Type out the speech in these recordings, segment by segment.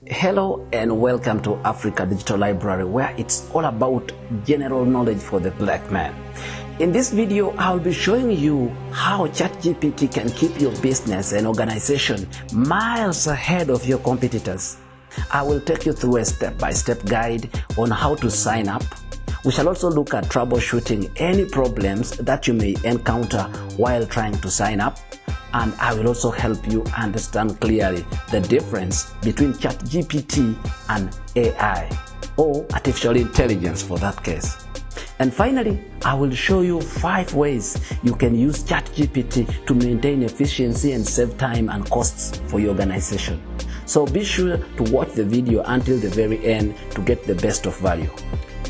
Hello and welcome to Africa Digital Library, where it's all about general knowledge for the black man. In this video, I'll be showing you how ChatGPT can keep your business and organization miles ahead of your competitors. I will take you through a step-by-step guide on how to sign up. We shall also look at troubleshooting any problems that you may encounter while trying to sign up. And I will also help you understand clearly the difference between ChatGPT and AI, or artificial intelligence for that case. And finally, I will show you 5 ways you can use ChatGPT to maintain efficiency and save time and costs for your organization. So be sure to watch the video until the very end to get the best of value.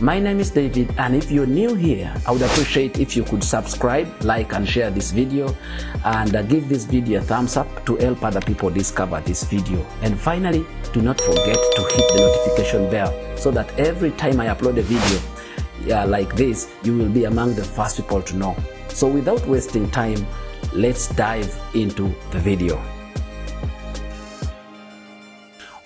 My name is David, and if you're new here, I would appreciate if you could subscribe, like and share this video, and give this video a thumbs up to help other people discover this video. And finally, do not forget to hit the notification bell so that every time I upload a video like this, you will be among the first people to know. So without wasting time, let's dive into the video.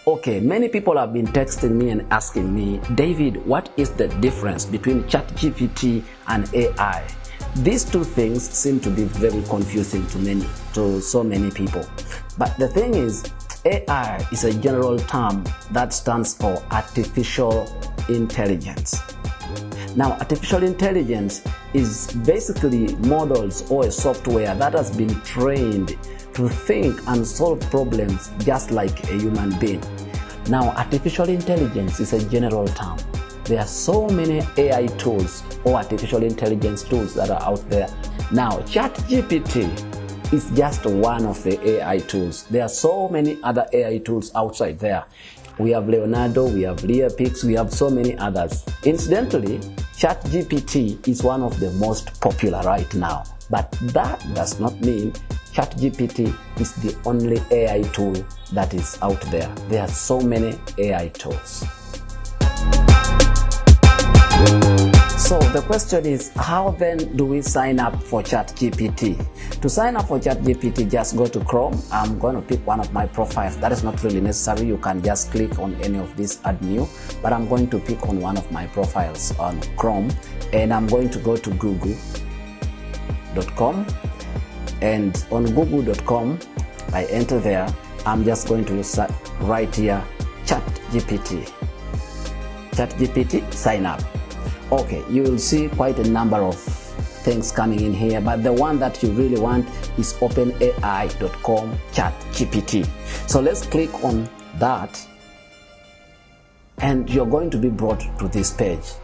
Okay, many people have been texting me and asking me, David, what is the difference between ChatGPT and AI? These two things seem to be very confusing to so many people. But the thing is, AI is a general term that stands for artificial intelligence. Now, artificial intelligence is basically models or a software that has been trained to think and solve problems just like a human being. Now, artificial intelligence is a general term. There are so many AI tools or artificial intelligence tools that are out there. Now, ChatGPT is just one of the AI tools. There are so many other AI tools outside there. We have Leonardo, we have Leapix, we have so many others. Incidentally, ChatGPT is one of the most popular right now. But that does not mean ChatGPT is the only AI tool that is out there. There are so many AI tools. So the question is, how then do we sign up for ChatGPT? To sign up for ChatGPT, just go to Chrome. I'm going to pick one of my profiles. That is not really necessary. You can just click on any of these, add new. But I'm going to pick on one of my profiles on Chrome. And I'm going to go to google.com. And on google.com, I enter there. I'm just going to write here ChatGPT. ChatGPT, sign up. Okay, you will see quite a number of things coming in here, but the one that you really want is openai.com ChatGPT. So let's click on that, and you're going to be brought to this page.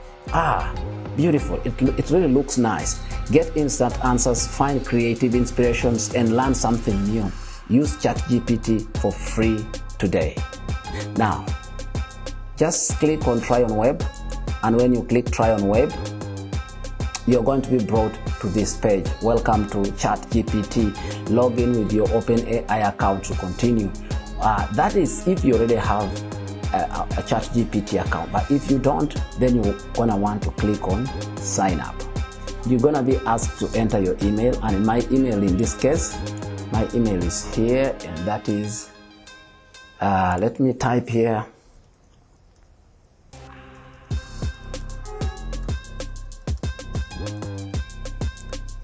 Beautiful. It really looks nice. Get instant answers, find creative inspirations, and learn something new. Use ChatGPT for free today. Now, just click on Try on Web, and when you click Try on Web, you're going to be brought to this page. Welcome to ChatGPT. Log in with your OpenAI account to continue. That is if you already have a ChatGPT account, but if you don't, then you're gonna want to click on sign up. You're gonna be asked to enter your email, and in my email, in this case, my email is here, and that is let me type here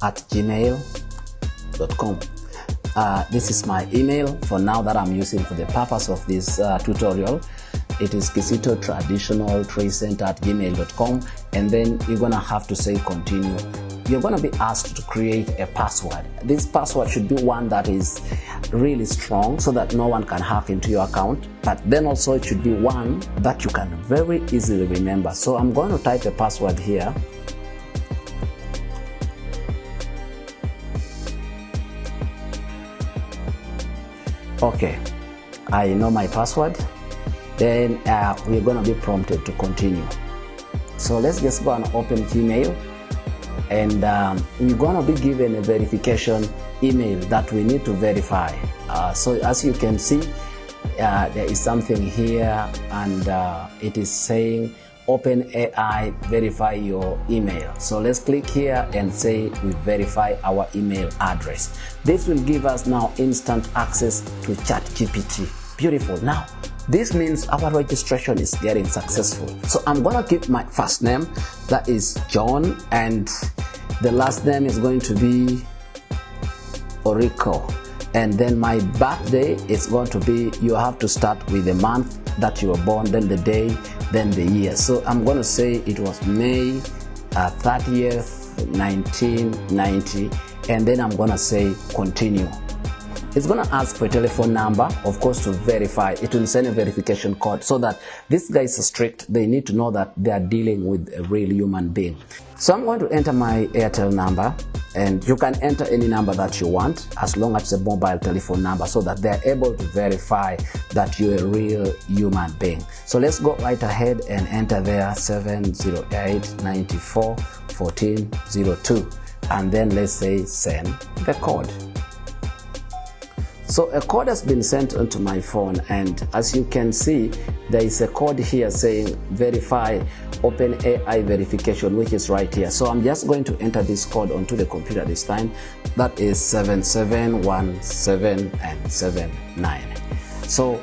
@gmail.com. This is my email for now that I'm using for the purpose of this tutorial. It is Kisito Traditional Trade Center @gmail.com, and then you're gonna have to say continue. You're gonna be asked to create a password. This password should be one that is really strong so that no one can hack into your account, but then also it should be one that you can very easily remember. So I'm going to type a password here. Okay, I know my password. Then we're going to be prompted to continue. So let's just go and open Gmail, and we're going to be given a verification email that we need to verify. So as you can see, there is something here, and it is saying OpenAI verify your email. So let's click here and say we verify our email address. This will give us now instant access to ChatGPT. Beautiful. Now, This means our registration is getting successful. So I'm gonna keep my first name, that is John, and the last name is going to be Orico. And then my birthday is going to be, you have to start with the month that you were born, then the day, then the year. So I'm going to say it was May 30th, 1990, and then I'm going to say continue. It's going to ask for a telephone number, of course, to verify. It will send a verification code so that these guys are strict. They need to know that they are dealing with a real human being. So I'm going to enter my Airtel number, and you can enter any number that you want as long as it's a mobile telephone number so that they're able to verify that you're a real human being. So let's go right ahead and enter there 708-94-1402, and then let's say send the code. So a code has been sent onto my phone, and as you can see, there is a code here saying verify OpenAI verification, which is right here. So I'm just going to enter this code onto the computer this time. That is 7717 and 79. So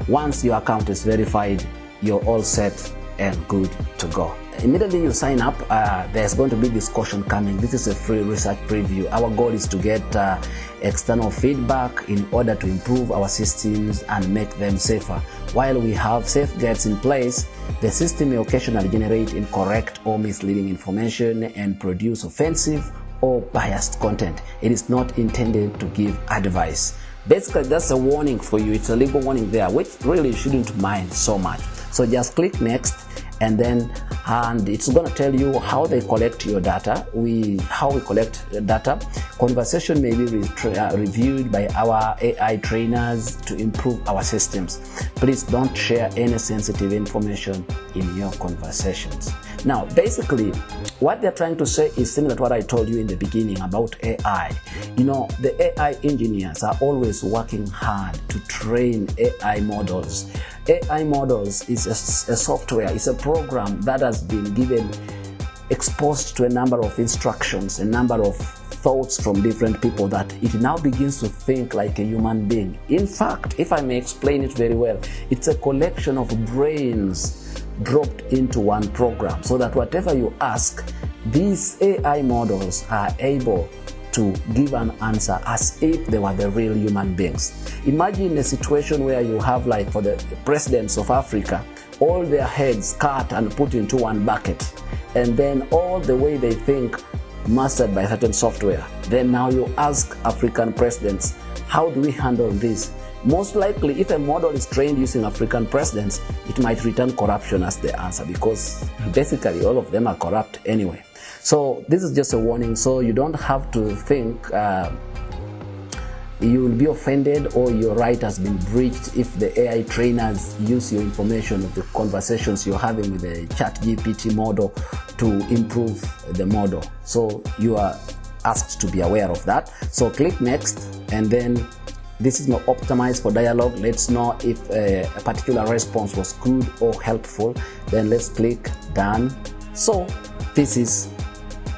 once your account is verified, you're all set and good to go. Immediately you sign up, there's going to be this caution coming. This is a free research preview. Our goal is to get external feedback in order to improve our systems and make them safer. While we have safeguards in place, the system may occasionally generate incorrect or misleading information and produce offensive or biased content. It is not intended to give advice. Basically, that's a warning for you. It's a legal warning there, which really you shouldn't mind so much. So just click next, and it's going to tell you how they collect your data. How we collect data. Conversation may be reviewed by our AI trainers to improve our systems. Please don't share any sensitive information in your conversations. Now, basically, what they're trying to say is similar to what I told you in the beginning about AI. You know, the AI engineers are always working hard to train AI models. AI models is a software, it's a program that has been exposed to a number of instructions, a number of thoughts from different people, that it now begins to think like a human being. In fact, if I may explain it very well, it's a collection of brains dropped into one program, so that whatever you ask, these AI models are able to give an answer as if they were the real human beings. Imagine a situation where you have, like, for the presidents of Africa, all their heads cut and put into one bucket, and then all the way they think mastered by certain software. Then now you ask African presidents, how do we handle this? Most likely, if a model is trained using African presidents, it might return corruption as the answer, because basically all of them are corrupt anyway. So this is just a warning, so you don't have to think you will be offended or your right has been breached if the AI trainers use your information of the conversations you're having with the ChatGPT model to improve the model. So you are asked to be aware of that. So click next, and then this is not optimized for dialogue. Let's know if a particular response was good or helpful. Then let's click done. So this is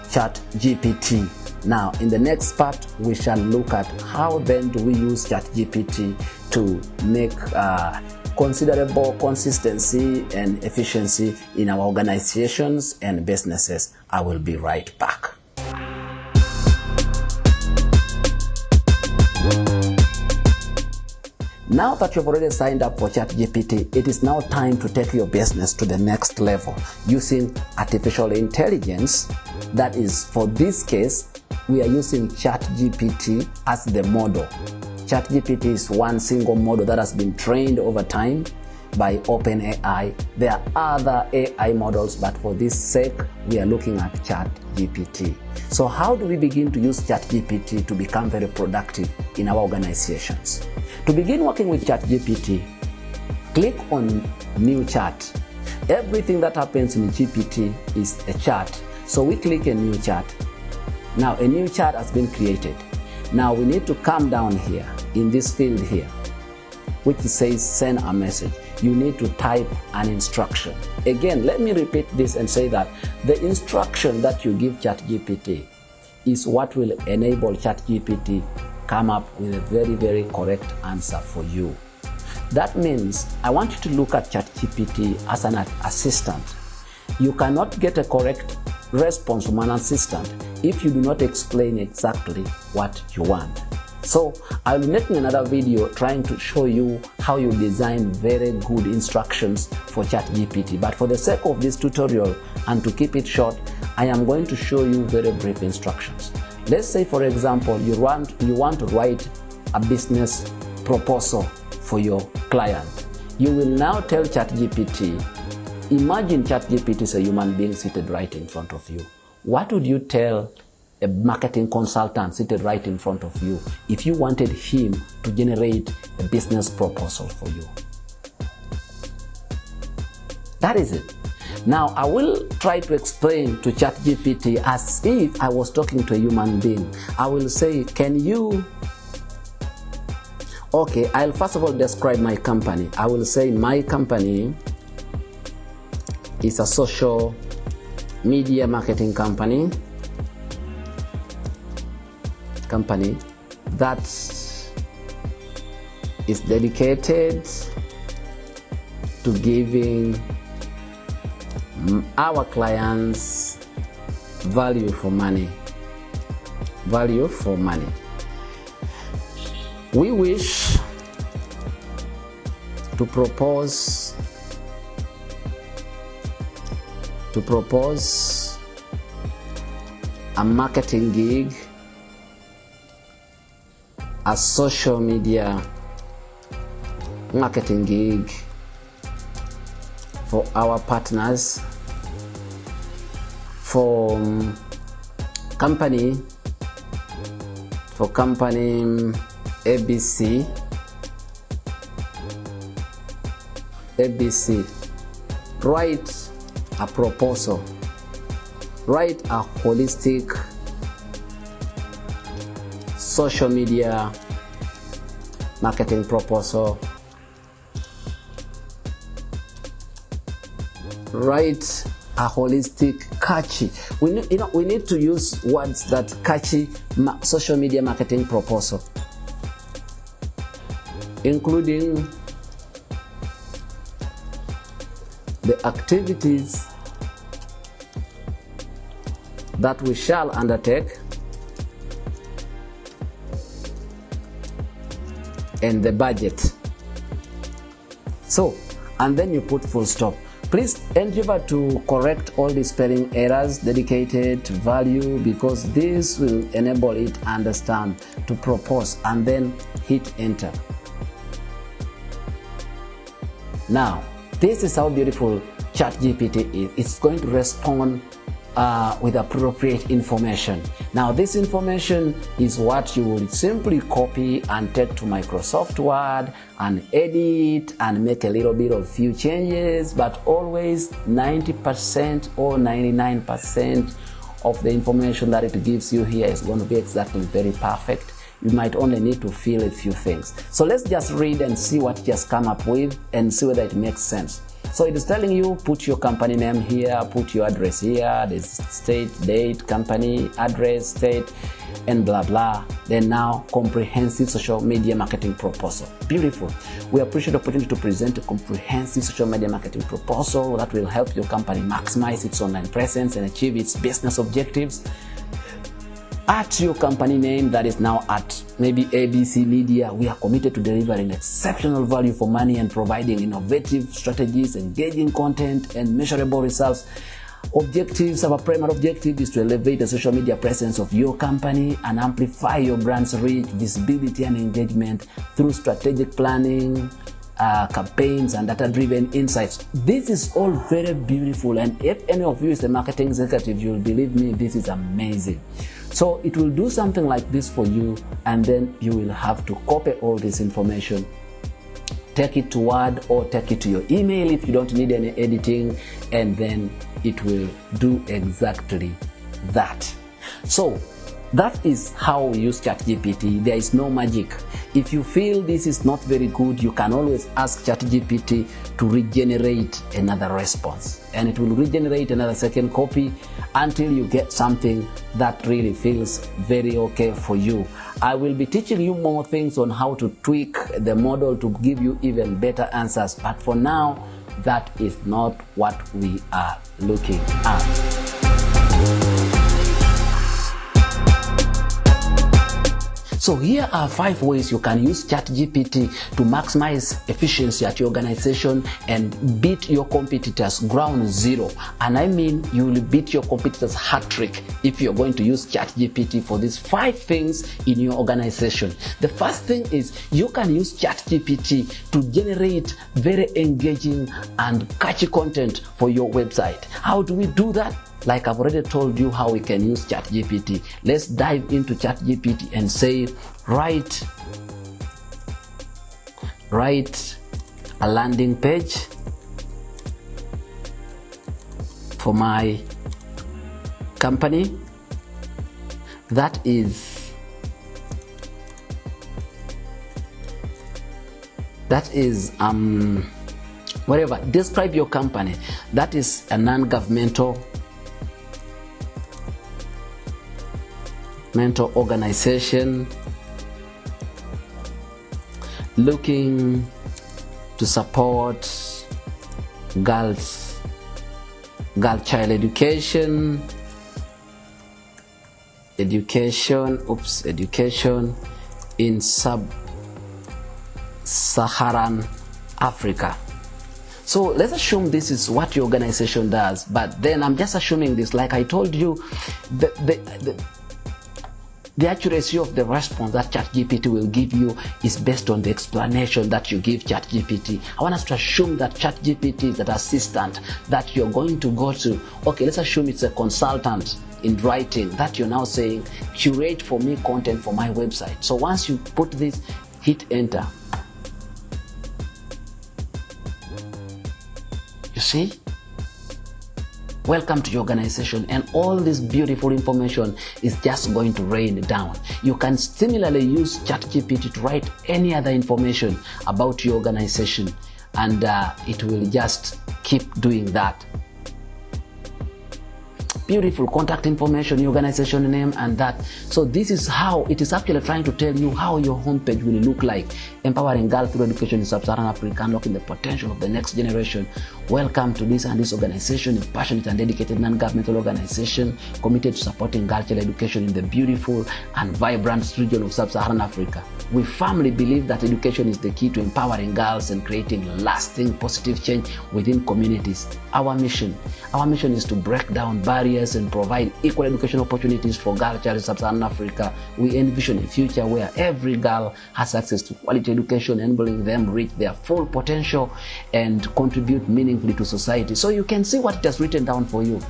ChatGPT. Now, in the next part, we shall look at how then do we use ChatGPT to make considerable consistency and efficiency in our organizations and businesses. I will be right back. Now that you've already signed up for ChatGPT, it is now time to take your business to the next level using artificial intelligence. That is, for this case, we are using ChatGPT as the model. ChatGPT is one single model that has been trained over time by OpenAI. There are other AI models, but for this sake, we are looking at ChatGPT. So how do we begin to use ChatGPT to become very productive in our organizations? To begin working with ChatGPT, click on New Chat. Everything that happens in GPT is a chat. So we click a new chat. Now a new chat has been created. Now we need to come down here in this field here, which says send a message. You need to type an instruction. Again, let me repeat this and say that the instruction that you give ChatGPT is what will enable ChatGPT come up with a very, very correct answer for you. That means I want you to look at ChatGPT as an assistant. You cannot get a correct response from an assistant if you do not explain exactly what you want. So I'll be making another video trying to show you how you design very good instructions for ChatGPT. But for the sake of this tutorial and to keep it short, I am going to show you very brief instructions. Let's say, for example, you want to write a business proposal for your client. You will now tell ChatGPT, imagine ChatGPT is a human being seated right in front of you. What would you tell a marketing consultant seated right in front of you if you wanted him to generate a business proposal for you? That is it. Now, I will try to explain to ChatGPT as if I was talking to a human being. I will say, okay, I'll first of all describe my company. I will say my company is a social media marketing company that is dedicated to giving our clients value for money. We wish to propose a marketing gig, a social media marketing gig for our partners, for company ABC. Write a proposal, write a holistic social media marketing proposal, write a holistic, catchy. We need to use words that catchy social media marketing proposal, including the activities that we shall undertake and the budget. So, and then you put full stop. Please endeavor to correct all the spelling errors dedicated to value, because this will enable it to understand, to propose, and then hit enter. Now, this is how beautiful ChatGPT is. It's going to respond with appropriate information. Now, this information is what you will simply copy and take to Microsoft Word and edit and make a little bit of few changes, but always 90% or 99% of the information that it gives you here is going to be exactly very perfect. You might only need to fill a few things. So let's just read and see what it has come up with and see whether it makes sense. So it is telling you, put your company name here, put your address here, the state, date, company, address, state, and blah, blah. Then now, comprehensive social media marketing proposal. Beautiful. We appreciate the opportunity to present a comprehensive social media marketing proposal that will help your company maximize its online presence and achieve its business objectives. At your company name that is now at maybe ABC Media, we are committed to delivering exceptional value for money and providing innovative strategies, engaging content, and measurable results. Objectives, our primary objective is to elevate the social media presence of your company and amplify your brand's reach, visibility, and engagement through strategic planning, campaigns, and data-driven insights. This is all very beautiful, and if any of you is a marketing executive, you'll believe me, this is amazing. So it will do something like this for you, and then you will have to copy all this information, take it to Word or take it to your email if you don't need any editing, and then it will do exactly that. So That is how we use ChatGPT. There is no magic. If you feel this is not very good, you can always ask ChatGPT to regenerate another response, and it will regenerate another second copy until you get something that really feels very okay for you. I will be teaching you more things on how to tweak the model to give you even better answers, but for now, that is not what we are looking at. So here are 5 ways you can use ChatGPT to maximize efficiency at your organization and beat your competitors ground zero. And I mean, you will beat your competitors hat trick if you're going to use ChatGPT for these 5 things in your organization. The first thing is you can use ChatGPT to generate very engaging and catchy content for your website. How do we do that? Like I've already told you how we can use ChatGPT. Let's dive into ChatGPT and say, write a landing page for my company that is whatever. Describe your company. That is a non-governmental organization looking to support girl child education in sub-Saharan Africa. So let's assume this is what your organization does, but then I'm just assuming this. Like I told you, the accuracy of the response that ChatGPT will give you is based on the explanation that you give ChatGPT. I want us to assume that ChatGPT is that assistant that you're going to go to. Okay, let's assume it's a consultant in writing that you're now saying, curate for me content for my website. So once you put this, hit enter. You see? Welcome to your organization, and all this beautiful information is just going to rain down. You can similarly use ChatGPT to write any other information about your organization, and it will just keep doing that. Beautiful contact information, your organization name, and that. So this is how it is actually trying to tell you how your homepage will look like. Empowering girls through education in sub-Saharan Africa, unlocking the potential of the next generation. Welcome to this, and this organization is passionate and dedicated non-governmental organization committed to supporting girl child education in the beautiful and vibrant region of sub-Saharan Africa. We firmly believe that education is the key to empowering girls and creating lasting positive change within communities. Our mission is to break down barriers and provide equal education opportunities for girl child in sub-Saharan Africa. We envision a future where every girl has access to quality education, enabling them reach their full potential and contribute meaningfully to society. So you can see what it has written down for you.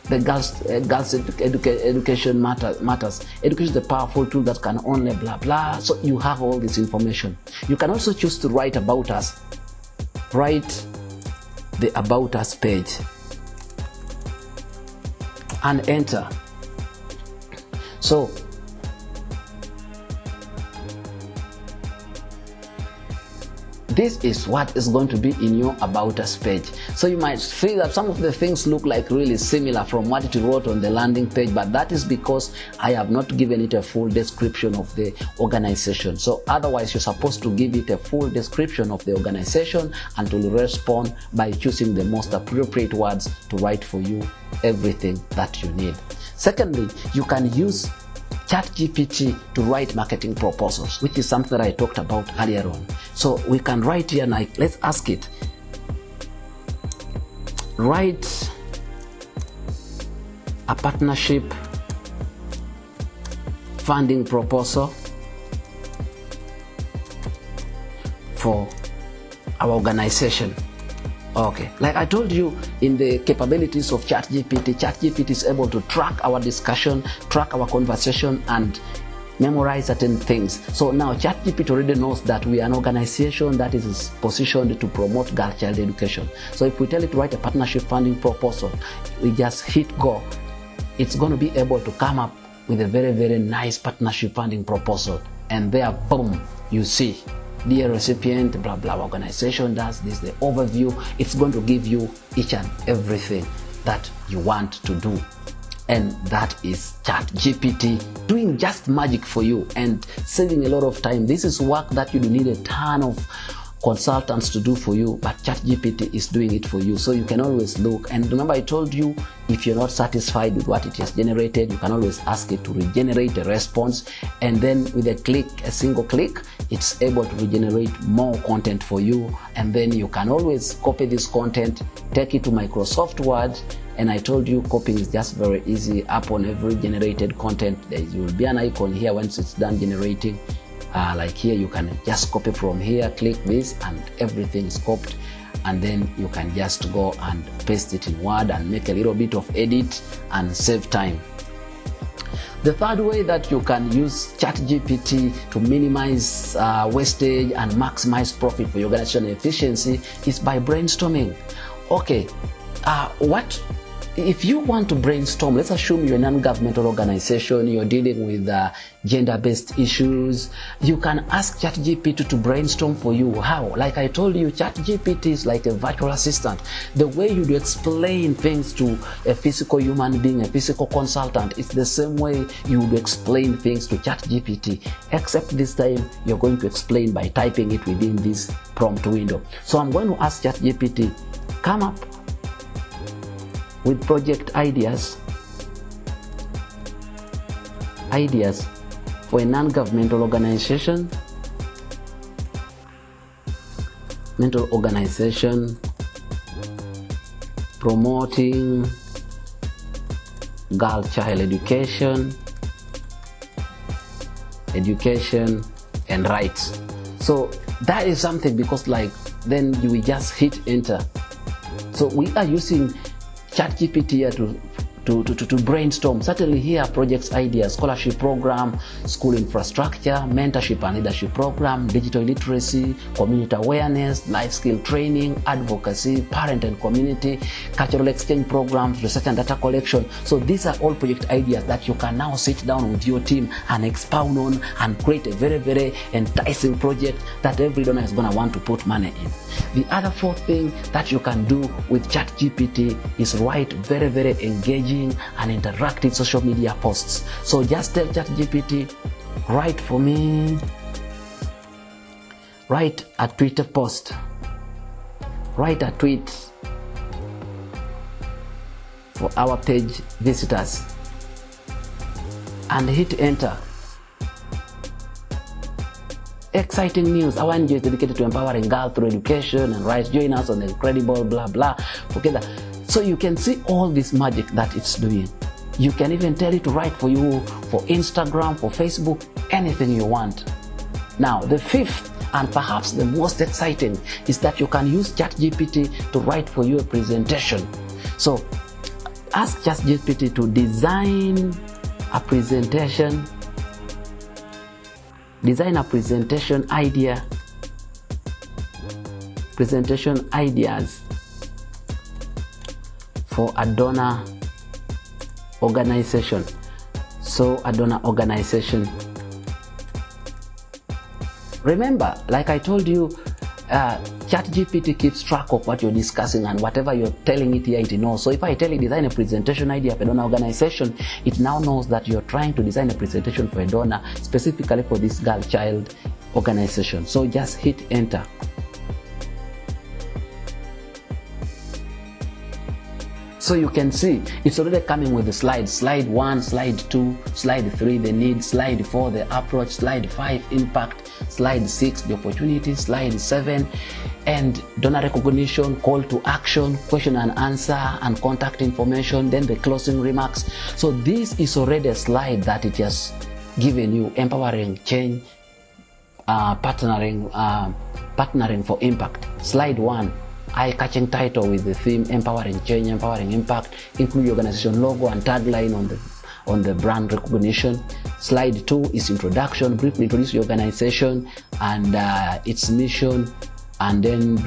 The girls education matters. Education is a powerful tool that can only blah blah. So you have all this information. You can also choose to write about us. Write the about us page and enter. So this is what is going to be in your about us page. So you might feel that some of the things look like really similar from what it wrote on the landing page, but that is because I have not given it a full description of the organization. So otherwise you're supposed to give it a full description of the organization and to respond by choosing the most appropriate words to write for you everything that you need. Secondly, you can use ChatGPT to write marketing proposals, which is something that I talked about earlier on. So we can write here, like, let's ask it, write a partnership funding proposal for our organization. Okay, like I told you, in the capabilities of ChatGPT is able to track our discussion, track our conversation, and memorize certain things. So now ChatGPT already knows that we are an organization that is positioned to promote girl child education. So if we tell it to write a partnership funding proposal, we just hit go. It's going to be able to come up with a very, very nice partnership funding proposal. And there, boom, you see, dear recipient, blah, blah, organization does this, the overview. It's going to give you each and everything that you want to do. And that is ChatGPT doing just magic for you and saving a lot of time. This is work that you do need a ton of consultants to do for you, but ChatGPT is doing it for you. So you can always look. And remember, I told you, if you're not satisfied with what it has generated, you can always ask it to regenerate a response. And then with a single click, it's able to regenerate more content for you. And then you can always copy this content, take it to Microsoft Word. And I told you, copying is just very easy. Up on every generated content, there will be an icon here once it's done generating. Like here, you can just copy from here, click this, and everything is copied. And then you can just go and paste it in Word and make a little bit of edit and save time. The third way that you can use ChatGPT to minimize wastage and maximize profit for your organization efficiency is by brainstorming. Okay, if you want to brainstorm, let's assume you're a non-governmental organization, you're dealing with gender-based issues, you can ask ChatGPT to brainstorm for you. How? Like I told you, ChatGPT is like a virtual assistant. The way you explain things to a physical human being, a physical consultant, it's the same way you would explain things to ChatGPT, except this time you're going to explain by typing it within this prompt window. So I'm going to ask ChatGPT, come up with project ideas for a non-governmental organization, promoting girl-child education and rights. So that is something, because like then you will just hit enter. So we are using ChatGPT here to brainstorm. Certainly here, projects ideas, scholarship program, school infrastructure, mentorship and leadership program, digital literacy, community awareness, life skill training, advocacy, parent and community, cultural exchange programs, research and data collection. So these are all project ideas that you can now sit down with your team and expound on and create a very, very enticing project that every donor is going to want to put money in. The other fourth thing that you can do with ChatGPT is write very, very engaging and interactive social media posts. So just tell ChatGPT, write for me, write a Twitter post, write a tweet for our page visitors, and hit enter. Exciting news, our NGO is dedicated to empowering girls through education and rights. Join us on the incredible blah blah together. So you can see all this magic that it's doing. You can even tell it to write for you for Instagram, for Facebook, anything you want. Now the fifth and perhaps the most exciting is that you can use ChatGPT to write for you a presentation. So ask ChatGPT to design a presentation ideas for a donor organization. So a donor organization. Remember, like I told you, ChatGPT keeps track of what you're discussing, and whatever you're telling it here, it knows. So if I tell it design a presentation idea for a donor organization, it now knows that you're trying to design a presentation for a donor specifically for this girl-child organization. So just hit enter. So you can see it's already coming with the slides. Slide 1, slide 2, slide 3, the need, slide 4, the approach, slide 5, impact, slide 6, the opportunity, slide 7, and donor recognition, call to action, question and answer, and contact information, then the closing remarks. So this is already a slide that it has given you, empowering change, partnering for impact. Slide 1. Eye-catching title with the theme empowering change, empowering impact. Include your organization logo and tagline on the brand recognition. Slide 2 is introduction. Briefly introduce your organization and its mission, and then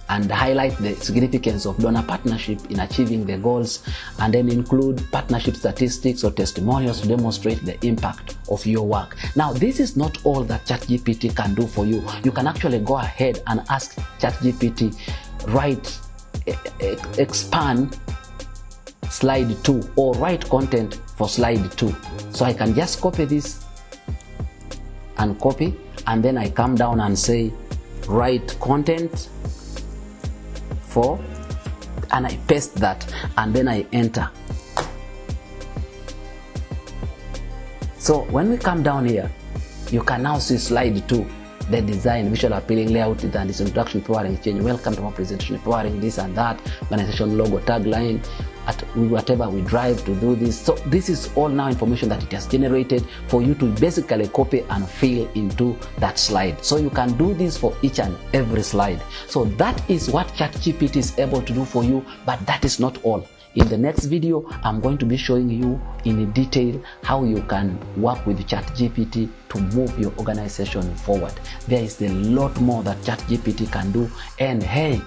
and highlight the significance of donor partnership in achieving the goals, and then include partnership statistics or testimonials to demonstrate the impact of your work. Now, this is not all that ChatGPT can do for you. You can actually go ahead and ask ChatGPT, expand slide 2 or write content for slide 2. So I can just copy this and copy, and then I come down and say write content for, and I paste that, and then I enter. So when we come down here, you can now see slide 2, the design, visual appealing, layout, and this introduction, powering change, welcome to my presentation, powering this and that, organization logo, tagline, at whatever we drive to do this. So this is all now information that it has generated for you to basically copy and fill into that slide. So you can do this for each and every slide. So that is what ChatGPT is able to do for you, but that is not all. In the next video, I'm going to be showing you in detail how you can work with ChatGPT to move your organization forward. There is a lot more that ChatGPT can do, and hey,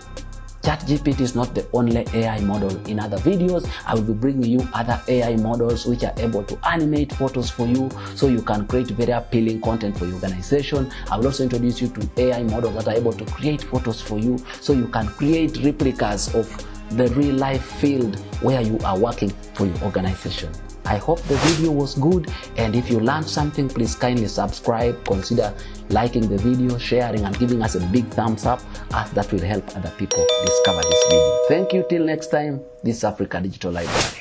ChatGPT is not the only AI model. In other videos, I will be bringing you other AI models which are able to animate photos for you so you can create very appealing content for your organization. I will also introduce you to AI models that are able to create photos for you so you can create replicas of the real life field where you are working for your organization. I hope the video was good, and if you learned something, please kindly subscribe, consider liking the video, sharing, and giving us a big thumbs up, as that will help other people discover this video. Thank you. Till next time, this is Africa Digital Library.